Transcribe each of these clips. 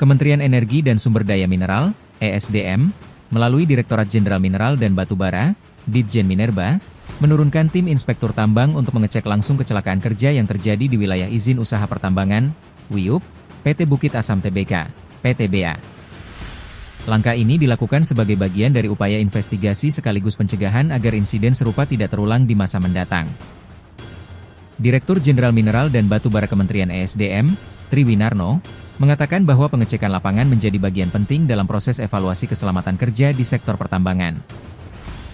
Kementerian Energi dan Sumber Daya Mineral, ESDM, melalui Direktorat Jenderal Mineral dan Batubara, Ditjen Minerba, menurunkan tim inspektur tambang untuk mengecek langsung kecelakaan kerja yang terjadi di wilayah izin usaha pertambangan, WIUP, PT Bukit Asam Tbk, PTBA. Langkah ini dilakukan sebagai bagian dari upaya investigasi sekaligus pencegahan agar insiden serupa tidak terulang di masa mendatang. Direktur Jenderal Mineral dan Batubara Kementerian ESDM, Triwinarno, mengatakan bahwa pengecekan lapangan menjadi bagian penting dalam proses evaluasi keselamatan kerja di sektor pertambangan.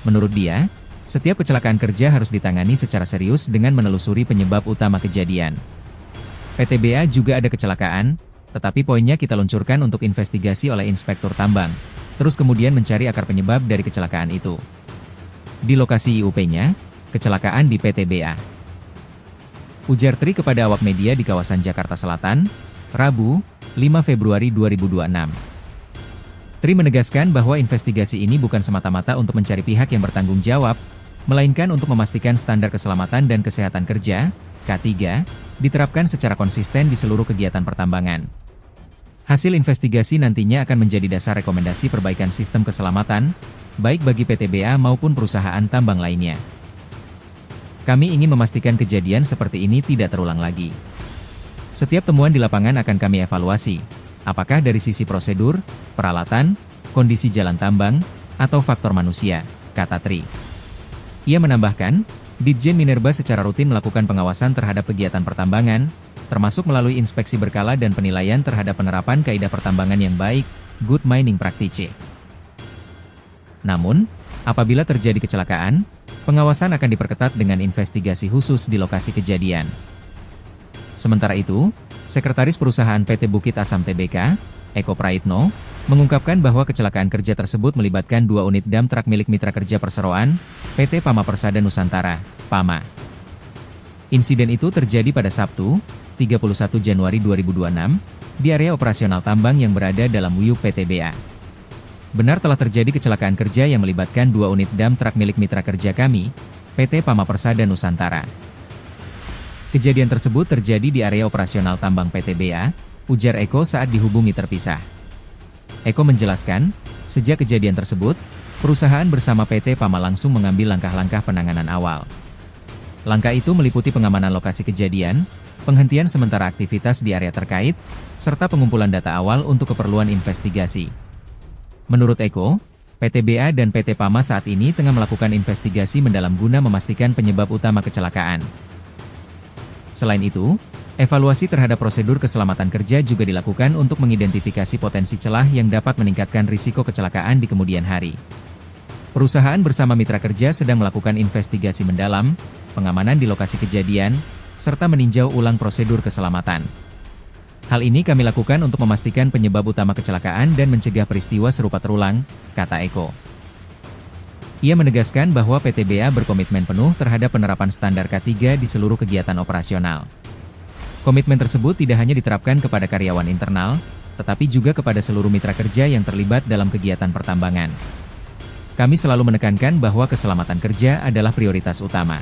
Menurut dia, setiap kecelakaan kerja harus ditangani secara serius dengan menelusuri penyebab utama kejadian. PTBA juga ada kecelakaan, tetapi poinnya kita luncurkan untuk investigasi oleh inspektur tambang, terus kemudian mencari akar penyebab dari kecelakaan itu. Di lokasi IUP-nya, kecelakaan di PTBA. Ujar Tri kepada awak media di kawasan Jakarta Selatan, Rabu, 5 Februari 2026. Tri menegaskan bahwa investigasi ini bukan semata-mata untuk mencari pihak yang bertanggung jawab, melainkan untuk memastikan standar keselamatan dan kesehatan kerja, K3, diterapkan secara konsisten di seluruh kegiatan pertambangan. Hasil investigasi nantinya akan menjadi dasar rekomendasi perbaikan sistem keselamatan, baik bagi PTBA maupun perusahaan tambang lainnya. Kami ingin memastikan kejadian seperti ini tidak terulang lagi. Setiap temuan di lapangan akan kami evaluasi, apakah dari sisi prosedur, peralatan, kondisi jalan tambang, atau faktor manusia, kata Tri. Ia menambahkan, Ditjen Minerba secara rutin melakukan pengawasan terhadap kegiatan pertambangan, termasuk melalui inspeksi berkala dan penilaian terhadap penerapan kaidah pertambangan yang baik, good mining practice. Namun, apabila terjadi kecelakaan, pengawasan akan diperketat dengan investigasi khusus di lokasi kejadian. Sementara itu, Sekretaris Perusahaan PT Bukit Asam Tbk, Eko Praitno, mengungkapkan bahwa kecelakaan kerja tersebut melibatkan 2 unit dump truck milik Mitra Kerja Perseroan, PT Pama Persada Nusantara, PAMA. Insiden itu terjadi pada Sabtu, 31 Januari 2026, di area operasional tambang yang berada dalam WIUP PTBA. Benar telah terjadi kecelakaan kerja yang melibatkan 2 unit dump truck milik Mitra Kerja kami, PT Pama Persada Nusantara. Kejadian tersebut terjadi di area operasional tambang PTBA, ujar Eko saat dihubungi terpisah. Eko menjelaskan, sejak kejadian tersebut, perusahaan bersama PT Pama langsung mengambil langkah-langkah penanganan awal. Langkah itu meliputi pengamanan lokasi kejadian, penghentian sementara aktivitas di area terkait, serta pengumpulan data awal untuk keperluan investigasi. Menurut Eko, PTBA dan PT Pama saat ini tengah melakukan investigasi mendalam guna memastikan penyebab utama kecelakaan. Selain itu, evaluasi terhadap prosedur keselamatan kerja juga dilakukan untuk mengidentifikasi potensi celah yang dapat meningkatkan risiko kecelakaan di kemudian hari. Perusahaan bersama Mitra Kerja sedang melakukan investigasi mendalam, pengamanan di lokasi kejadian, serta meninjau ulang prosedur keselamatan. Hal ini kami lakukan untuk memastikan penyebab utama kecelakaan dan mencegah peristiwa serupa terulang, kata Eko. Ia menegaskan bahwa PTBA berkomitmen penuh terhadap penerapan standar K3 di seluruh kegiatan operasional. Komitmen tersebut tidak hanya diterapkan kepada karyawan internal, tetapi juga kepada seluruh mitra kerja yang terlibat dalam kegiatan pertambangan. Kami selalu menekankan bahwa keselamatan kerja adalah prioritas utama.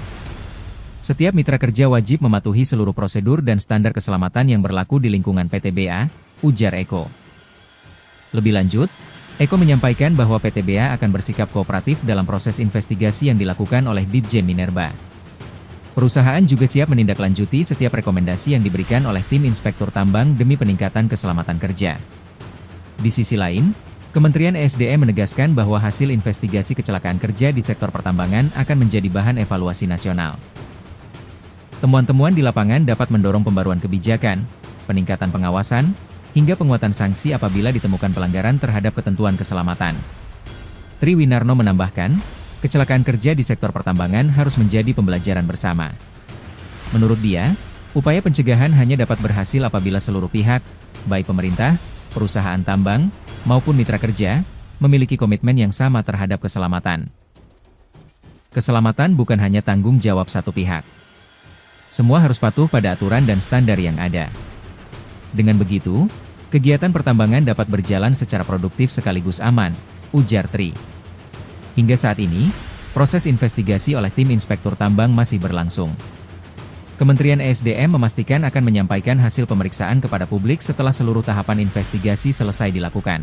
Setiap mitra kerja wajib mematuhi seluruh prosedur dan standar keselamatan yang berlaku di lingkungan PTBA, ujar Eko. Lebih lanjut, Eko menyampaikan bahwa PTBA akan bersikap kooperatif dalam proses investigasi yang dilakukan oleh Ditjen Minerba. Perusahaan juga siap menindaklanjuti setiap rekomendasi yang diberikan oleh tim inspektur tambang demi peningkatan keselamatan kerja. Di sisi lain, Kementerian ESDM menegaskan bahwa hasil investigasi kecelakaan kerja di sektor pertambangan akan menjadi bahan evaluasi nasional. Temuan-temuan di lapangan dapat mendorong pembaruan kebijakan, peningkatan pengawasan, hingga penguatan sanksi apabila ditemukan pelanggaran terhadap ketentuan keselamatan. Triwinarno menambahkan, kecelakaan kerja di sektor pertambangan harus menjadi pembelajaran bersama. Menurut dia, upaya pencegahan hanya dapat berhasil apabila seluruh pihak, baik pemerintah, perusahaan tambang, maupun mitra kerja, memiliki komitmen yang sama terhadap keselamatan. Keselamatan bukan hanya tanggung jawab satu pihak. Semua harus patuh pada aturan dan standar yang ada. Dengan begitu, kegiatan pertambangan dapat berjalan secara produktif sekaligus aman, ujar Tri. Hingga saat ini, proses investigasi oleh tim inspektur tambang masih berlangsung. Kementerian ESDM memastikan akan menyampaikan hasil pemeriksaan kepada publik setelah seluruh tahapan investigasi selesai dilakukan.